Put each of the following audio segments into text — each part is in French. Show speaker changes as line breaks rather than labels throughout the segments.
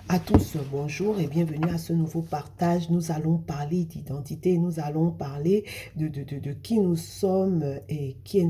À tous, bonjour et bienvenue à ce nouveau partage. Nous allons parler d'identité, nous allons parler de qui nous sommes et qui est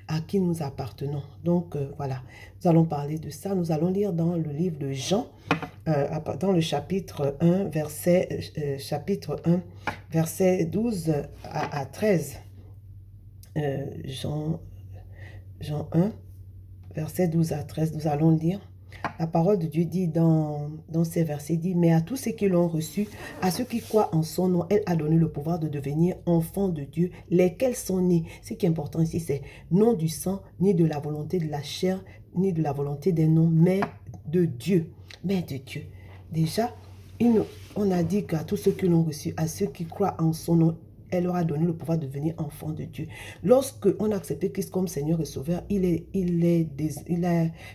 à qui nous appartenons. Donc voilà, nous allons parler de ça. Nous allons lire dans le livre de Jean, dans le chapitre 1, verset 12 à 13. Jean 1, verset 12 à 13, nous allons lire. La parole de Dieu dit dans ces versets, dit, mais à tous ceux qui l'ont reçu, à ceux qui croient en son nom, elle a donné le pouvoir de devenir enfants de Dieu, lesquels sont nés. Ce qui est important ici, c'est non du sang, ni de la volonté de la chair, ni de la volonté d'un homme, mais de Dieu. Mais de Dieu. Déjà, on a dit qu'à tous ceux qui l'ont reçu, à ceux qui croient en son nom, elle leur a donné le pouvoir de devenir enfant de Dieu. Lorsque on a accepté Christ comme Seigneur et Sauveur, il est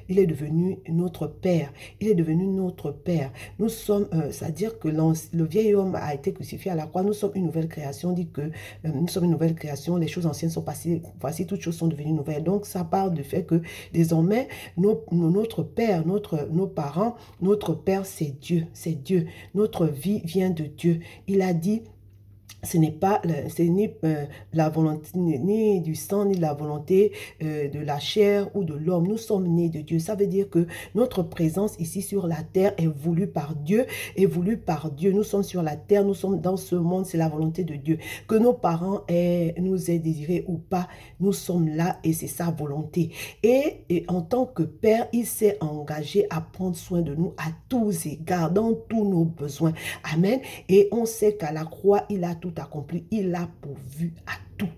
devenu notre Père. Il est devenu notre Père. Nous sommes, c'est-à-dire que le vieil homme a été crucifié à la croix. Nous sommes une nouvelle création. On dit que nous sommes une nouvelle création. Les choses anciennes sont passées. Voici, toutes choses sont devenues nouvelles. Donc, ça part du fait que désormais, notre Père, nos parents, notre Père, c'est Dieu. C'est Dieu. Notre vie vient de Dieu. Il a dit, ce n'est ni la volonté ni du sang, ni la volonté de la chair ou de l'homme. Nous sommes nés de Dieu. Ça veut dire que notre présence ici sur la terre est voulue par Dieu, Nous sommes sur la terre, nous sommes dans ce monde, c'est la volonté de Dieu. Que nos parents nous aient désirés ou pas, nous sommes là et c'est sa volonté. Et en tant que Père, il s'est engagé à prendre soin de nous à tous égards, dans tous nos besoins. Amen. Et on sait qu'à la croix, il a tout accompli. Il a pourvu à tout.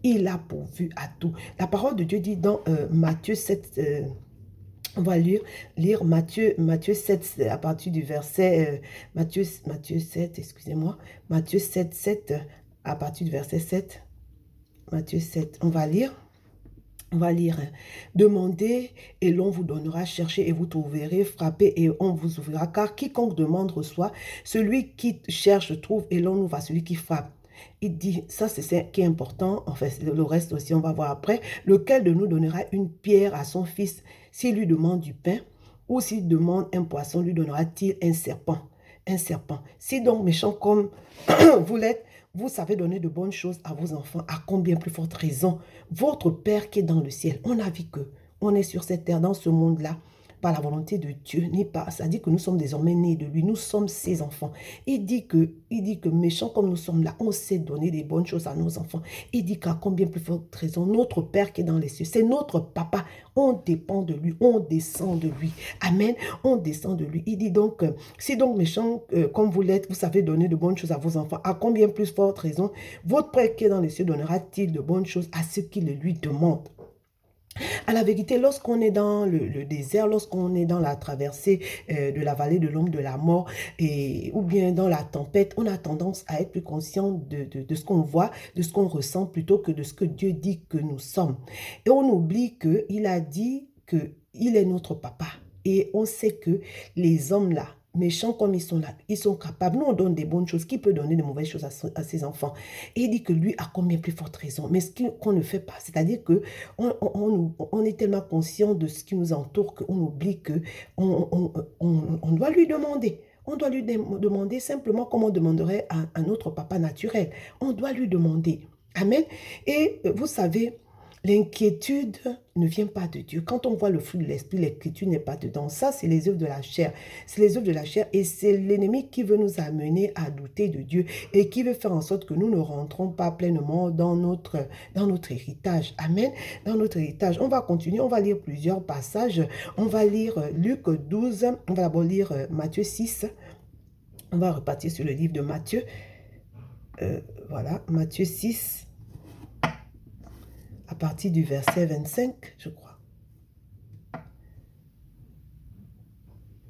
Il a pourvu à tout. La parole de Dieu dit dans Matthieu 7, on va lire Matthieu 7 à partir du verset, Matthieu 7, excusez-moi, Matthieu 7, 7 à partir du verset 7. Matthieu 7, on va lire. On va lire. Demandez et l'on vous donnera, cherchez et vous trouverez, frappez et on vous ouvrira. Car quiconque demande reçoit, celui qui cherche trouve et l'on ouvre à celui qui frappe. Il dit, ça c'est ce qui est important, en fait le reste aussi on va voir après. Lequel de nous donnera une pierre à son fils s'il lui demande du pain, ou s'il demande un poisson, lui donnera-t-il un serpent? Un serpent. Si donc méchant comme vous l'êtes, vous savez donner de bonnes choses à vos enfants, à combien plus forte raison votre Père qui est dans le ciel. On a vu que on est sur cette terre, dans ce monde-là, par la volonté de Dieu, ni pas. Ça dit que nous sommes désormais nés de lui, nous sommes ses enfants. Il dit que méchants comme nous sommes là, on sait donner des bonnes choses à nos enfants. Il dit qu'à combien plus forte raison, notre Père qui est dans les cieux, c'est notre papa. On dépend de lui, on descend de lui. Amen. On descend de lui. Il dit donc, si donc méchants comme vous l'êtes, vous savez donner de bonnes choses à vos enfants, à combien plus forte raison, votre Père qui est dans les cieux donnera-t-il de bonnes choses à ceux qui le lui demandent? À la vérité, lorsqu'on est dans le désert, lorsqu'on est dans la traversée de la vallée de l'ombre de la mort, ou bien dans la tempête, on a tendance à être plus conscient de ce qu'on voit, de ce qu'on ressent, plutôt que de ce que Dieu dit que nous sommes. Et on oublie qu'il a dit qu'il est notre papa. Et on sait que les hommes là, méchants comme ils sont là, ils sont capables. Nous, on donne des bonnes choses. Qui peut donner de mauvaises choses à ses enfants? Et il dit que lui a combien plus forte raison. Mais ce qu'on ne fait pas, c'est-à-dire que on est tellement conscient de ce qui nous entoure qu'on oublie que on doit lui demander. On doit lui demander simplement comme on demanderait à un autre papa naturel. On doit lui demander. Amen. Et vous savez, l'inquiétude ne vient pas de Dieu. Quand on voit le fruit de l'esprit, l'inquiétude n'est pas dedans. Ça, c'est les œuvres de la chair. C'est les œuvres de la chair et c'est l'ennemi qui veut nous amener à douter de Dieu et qui veut faire en sorte que nous ne rentrons pas pleinement dans notre héritage. Amen. Dans notre héritage. On va continuer, on va lire plusieurs passages. On va lire Luc 12, on va d'abord lire Matthieu 6. On va repartir sur le livre de Matthieu. Voilà, Matthieu 6. À partir du verset 25, je crois.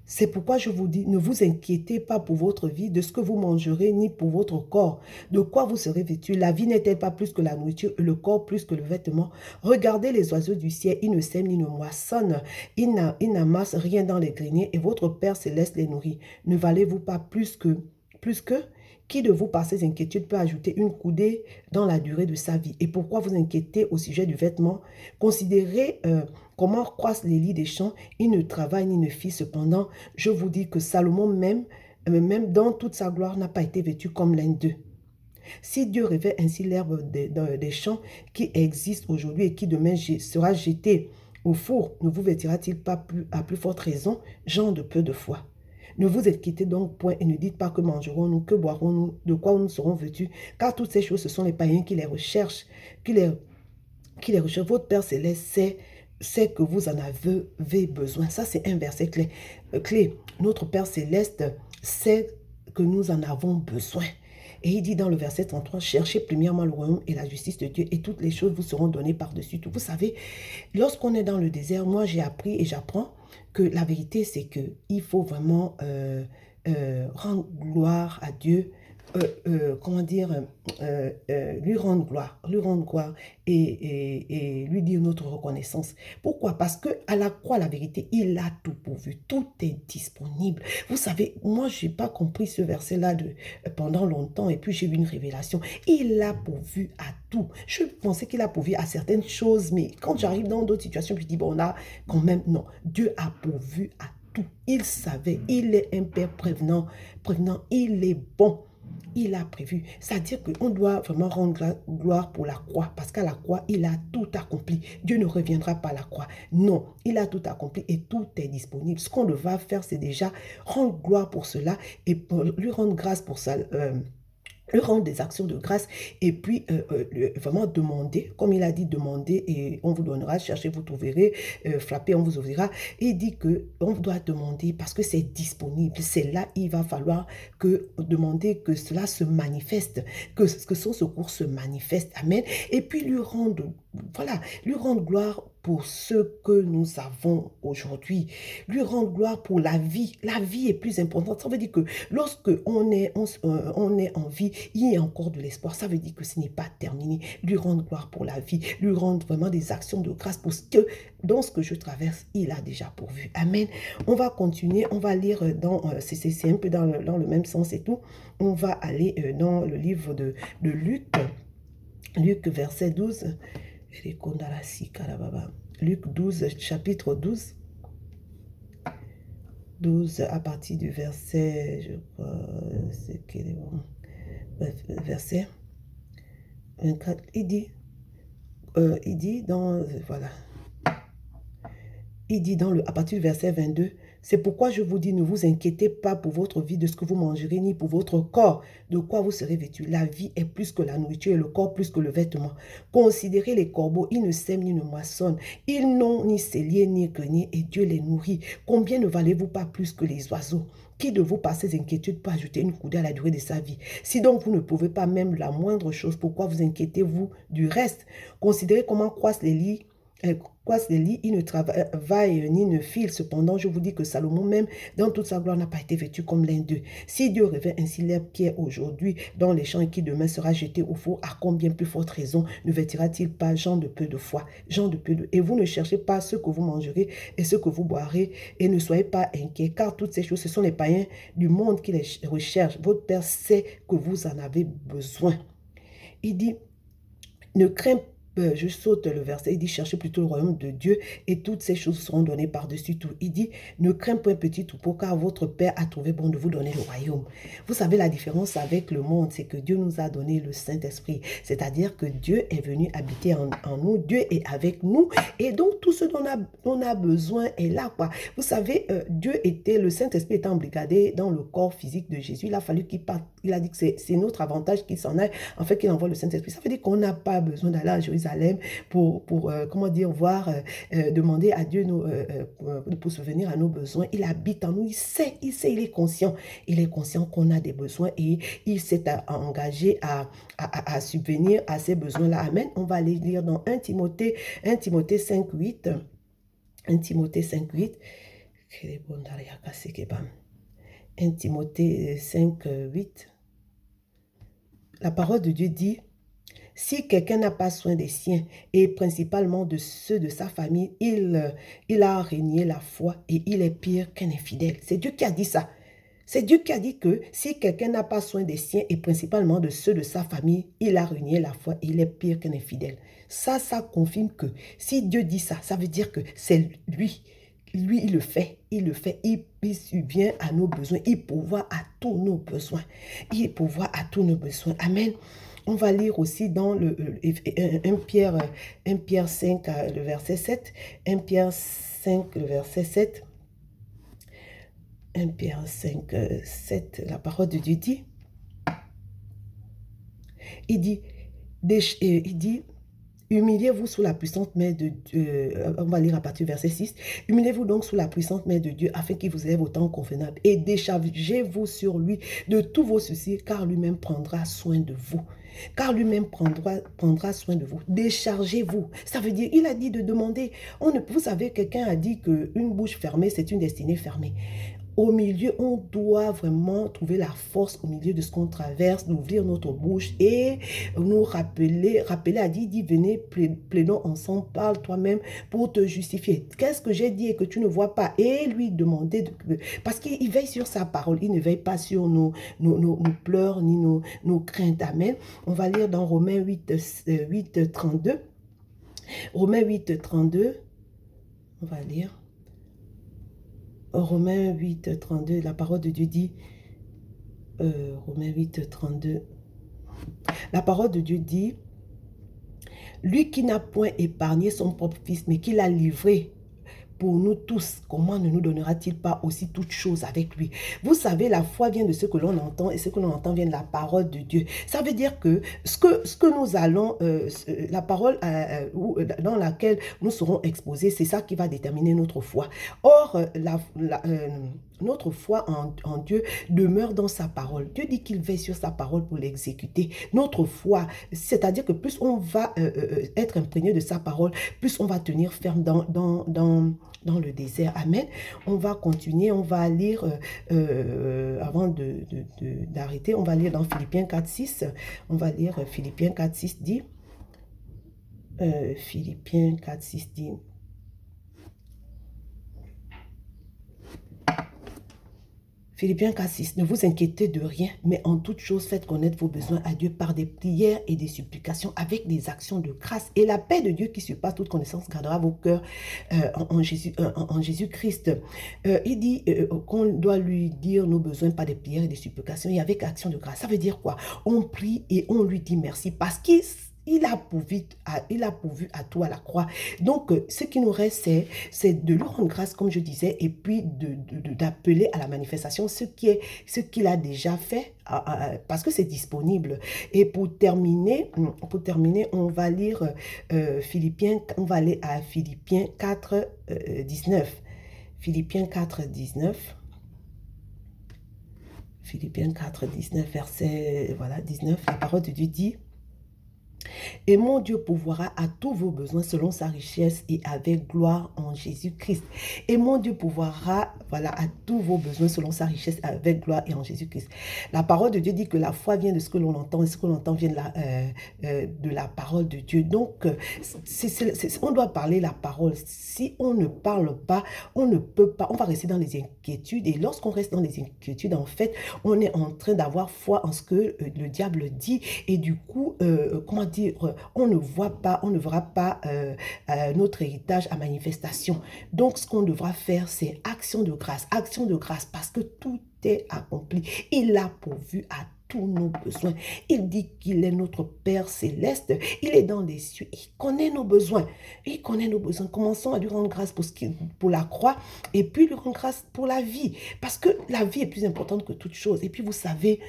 C'est pourquoi je vous dis, ne vous inquiétez pas pour votre vie, de ce que vous mangerez, ni pour votre corps. De quoi vous serez vêtu? La vie n'est-elle pas plus que la nourriture, et le corps plus que le vêtement? Regardez les oiseaux du ciel, ils ne sèment ni ne moissonnent, ils n'amassent rien dans les greniers, et votre Père céleste les nourrit. Ne valez-vous pas plus que Qui de vous, par ses inquiétudes, peut ajouter une coudée dans la durée de sa vie? Et pourquoi vous inquiétez au sujet du vêtement? Considérez comment croissent les lits des champs. Ils ne travaillent ni ne filent. Cependant, je vous dis que Salomon même dans toute sa gloire, n'a pas été vêtu comme l'un d'eux. Si Dieu revêt ainsi l'herbe des champs qui existe aujourd'hui et qui demain sera jetée au four, ne vous vêtira-t-il pas à plus forte raison, gens de peu de foi? Ne vous inquiétez donc point et ne dites pas que mangerons-nous, que boirons-nous, de quoi nous serons vêtus, car toutes ces choses, ce sont les païens qui les recherchent, Votre Père Céleste sait que vous en avez besoin. Ça, c'est un verset clé. Notre Père Céleste sait que nous en avons besoin. Et il dit dans le verset 33, cherchez premièrement le royaume et la justice de Dieu et toutes les choses vous seront données par-dessus tout. Vous savez, lorsqu'on est dans le désert, moi j'ai appris et j'apprends que la vérité c'est qu'il faut vraiment rendre gloire à Dieu, lui rendre gloire et lui dire notre reconnaissance. Pourquoi? Parce que à la croix, la vérité, il a tout pourvu, tout est disponible. Vous savez, moi, je n'ai pas compris ce verset-là pendant longtemps et puis j'ai eu une révélation. Il a pourvu à tout. Je pensais qu'il a pourvu à certaines choses, mais quand j'arrive dans d'autres situations, je dis, bon, on a quand même, non, Dieu a pourvu à tout. Il savait, il est un Père prévenant, il est bon. Il a prévu. C'est-à-dire qu'on doit vraiment rendre gloire pour la croix. Parce qu'à la croix, il a tout accompli. Dieu ne reviendra pas à la croix. Non, il a tout accompli et tout est disponible. Ce qu'on va faire, c'est déjà rendre gloire pour cela et pour lui rendre grâce pour ça. Lui rendre des actions de grâce et puis vraiment demander, comme il a dit, demander et on vous donnera, cherchez, vous trouverez, frappez, on vous ouvrira. Et il dit qu'on doit demander parce que c'est disponible. C'est là, il va falloir demander que cela se manifeste, que son secours se manifeste. Amen. Et puis lui rendre gloire pour ce que nous avons aujourd'hui. Lui rendre gloire pour la vie. La vie est plus importante. Ça veut dire que lorsque on est en vie, il y a encore de l'espoir. Ça veut dire que ce n'est pas terminé. Lui rendre gloire pour la vie. Lui rendre vraiment des actions de grâce pour ce que, dans ce que je traverse, il a déjà pourvu. Amen. On va continuer. On va lire c'est un peu dans le même sens et tout. On va aller dans le livre de Luc. Luc, verset 12. Luc 12, chapitre 12. 12 à partir du verset, je crois, c'est quel est bon, verset 24, il dit à partir du verset 22, c'est pourquoi je vous dis, ne vous inquiétez pas pour votre vie de ce que vous mangerez, ni pour votre corps, de quoi vous serez vêtus. La vie est plus que la nourriture et le corps plus que le vêtement. Considérez les corbeaux, ils ne sèment ni ne moissonnent. Ils n'ont ni cellier ni grenier et Dieu les nourrit. Combien ne valez-vous pas plus que les oiseaux? Qui de vous, par ses inquiétudes, peut ajouter une coudée à la durée de sa vie? Si donc vous ne pouvez pas même la moindre chose, pourquoi vous inquiétez-vous du reste? Considérez comment croissent les lits. Il ne travaille ni ne file. Cependant, je vous dis que Salomon, même dans toute sa gloire, n'a pas été vêtu comme l'un d'eux. Si Dieu revêt ainsi l'herbe qui est aujourd'hui dans les champs et qui demain sera jetée au four, à combien plus forte raison ne vêtira-t-il pas gens de peu de foi, Et vous ne cherchez pas ce que vous mangerez et ce que vous boirez, et ne soyez pas inquiets, car toutes ces choses, ce sont les païens du monde qui les recherchent. Votre Père sait que vous en avez besoin. Il dit, ne crains pas. Je saute le verset, il dit, cherchez plutôt le royaume de Dieu et toutes ces choses seront données par-dessus tout. Il dit, ne crains point petit troupeau, car votre Père a trouvé bon de vous donner le royaume. Vous savez, la différence avec le monde, c'est que Dieu nous a donné le Saint-Esprit. C'est-à-dire que Dieu est venu habiter en nous, Dieu est avec nous et donc tout ce dont on a besoin est là, quoi. Vous savez, le Saint-Esprit était embrigadé dans le corps physique de Jésus. Il a fallu qu'il parte. Il a dit que c'est notre avantage qu'il s'en aille, en fait, qu'il envoie le Saint-Esprit. Ça veut dire qu'on n'a pas besoin d'aller à Jérusalem pour demander à Dieu pour subvenir à nos besoins. Il habite en nous, il sait, il est conscient qu'on a des besoins et il s'est engagé à subvenir à ces besoins-là. Amen. On va aller lire dans 1 Timothée 5.8. 1 Timothée 5.8. 1 Timothée 5.8. La parole de Dieu dit, si quelqu'un n'a pas soin des siens, et principalement de ceux de sa famille, il a régné la foi et il est pire qu'un infidèle. C'est Dieu qui a dit ça. C'est Dieu qui a dit que si quelqu'un n'a pas soin des siens et principalement de ceux de sa famille, il a ruiné la foi, il est pire qu'un infidèle. Ça confirme que si Dieu dit ça, ça veut dire que c'est lui. Lui, il le fait, il subvient à nos besoins, il pourvoit à tous nos besoins. Il pourvoit à tous nos besoins. Amen. On va lire aussi dans 1 Pierre 5, le verset 7. 1 Pierre 5, le verset 7. 1 Pierre 5, 7, la parole de Dieu dit, il dit, humiliez-vous sous la puissante main de Dieu. On va lire à partir du verset 6. Humiliez-vous donc sous la puissante main de Dieu afin qu'il vous élève au temps convenable et déchargez-vous sur lui de tous vos soucis car lui-même prendra soin de vous. Car lui-même prendra soin de vous. Déchargez-vous. Ça veut dire, il a dit de demander. Vous savez, quelqu'un a dit qu'une bouche fermée, c'est une destinée fermée. Au milieu, on doit vraiment trouver la force au milieu de ce qu'on traverse, d'ouvrir notre bouche et nous rappeler à Dieu, dit, venez, plaidons ensemble, parle toi-même pour te justifier. Qu'est-ce que j'ai dit et que tu ne vois pas? Et lui demander, parce qu'il veille sur sa parole, il ne veille pas sur nos pleurs ni nos craintes. Amen. On va lire dans Romains 8, 32. Romains 8, 32. On va lire. Romains 8, 32, la parole de Dieu dit, Romains 8, 32, la parole de Dieu dit, lui qui n'a point épargné son propre fils, mais qui l'a livré pour nous tous, comment ne nous donnera-t-il pas aussi toutes choses avec lui? Vous savez, la foi vient de ce que l'on entend et ce que l'on entend vient de la parole de Dieu. Ça veut dire que ce que nous allons, la parole dans laquelle nous serons exposés, c'est ça qui va déterminer notre foi. Or, notre foi en Dieu demeure dans sa parole. Dieu dit qu'il veille sur sa parole pour l'exécuter. Notre foi, c'est-à-dire que plus on va être imprégné de sa parole, plus on va tenir ferme dans le désert. Amen. On va continuer, on va lire, avant d'arrêter, on va lire dans Philippiens 4, 6. On va lire Philippiens 4, 6 dit, Philippiens 4, 6 dit, Philippiens 4, 6, ne vous inquiétez de rien, mais en toute chose faites connaître vos besoins à Dieu par des prières et des supplications avec des actions de grâce. Et la paix de Dieu qui surpasse toute connaissance gardera vos cœurs en Jésus-Christ. Il dit qu'on doit lui dire nos besoins par des prières et des supplications et avec actions de grâce. Ça veut dire quoi? On prie et on lui dit merci parce qu'il a pourvu à tout à la croix. Donc, ce qui nous reste, c'est de lui rendre grâce, comme je disais, et puis d'appeler à la manifestation ce qu'il a déjà fait, parce que c'est disponible. Et pour terminer, on va lire Philippiens, on va aller à Philippiens 4, 19. Philippiens 4, 19. Philippiens 4, 19, verset 19, la parole de Dieu dit, et mon Dieu pourvoira à tous vos besoins selon sa richesse et avec gloire en Jésus-Christ. Et mon Dieu pourvoira, à tous vos besoins selon sa richesse avec gloire et en Jésus-Christ. La parole de Dieu dit que la foi vient de ce que l'on entend et ce que l'on entend vient de la parole de Dieu. Donc, on doit parler la parole. Si on ne parle pas, on ne peut pas, on va rester dans les inquiétudes. Et lorsqu'on reste dans les inquiétudes, en fait, on est en train d'avoir foi en ce que le diable dit. Et du coup, comment dire, on ne voit pas, on ne verra pas notre héritage à manifestation. Donc, ce qu'on devra faire, c'est action de grâce parce que tout est accompli. Il a pourvu à tous nos besoins. Il dit qu'il est notre Père céleste. Il est dans les cieux. Il connaît nos besoins. Il connaît nos besoins. Commençons à lui rendre grâce pour la croix et puis lui rendre grâce pour la vie. Parce que la vie est plus importante que toute chose. Et puis, vous savez,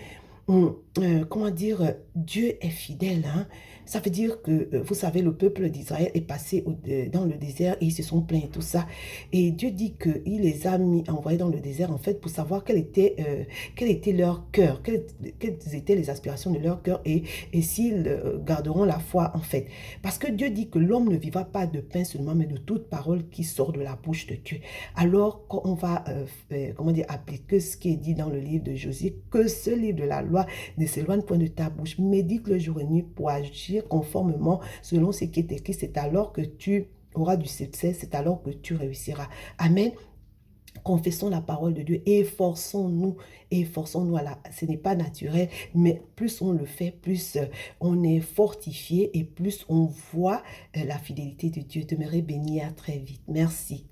comment dire, Dieu est fidèle, hein? Ça veut dire que, vous savez, le peuple d'Israël est passé dans le désert et ils se sont plaints et tout ça. Et Dieu dit qu'il les a envoyés dans le désert, en fait, pour savoir quel était leur cœur, quelles étaient les aspirations de leur cœur et s'ils garderont la foi, en fait. Parce que Dieu dit que l'homme ne vivra pas de pain seulement, mais de toute parole qui sort de la bouche de Dieu. Alors, quand on va, comment dire, appliquer ce qui est dit dans le livre de Josué, que ce livre de la loi ne s'éloigne point de ta bouche, médite le jour et nuit pour agir conformément selon ce qui est écrit. C'est alors que tu auras du succès, c'est alors que tu réussiras. Amen. Confessons la parole de Dieu, efforçons-nous ce n'est pas naturel, mais plus on le fait, plus on est fortifié et plus on voit la fidélité de Dieu. Demeurer béni, à très vite. Merci.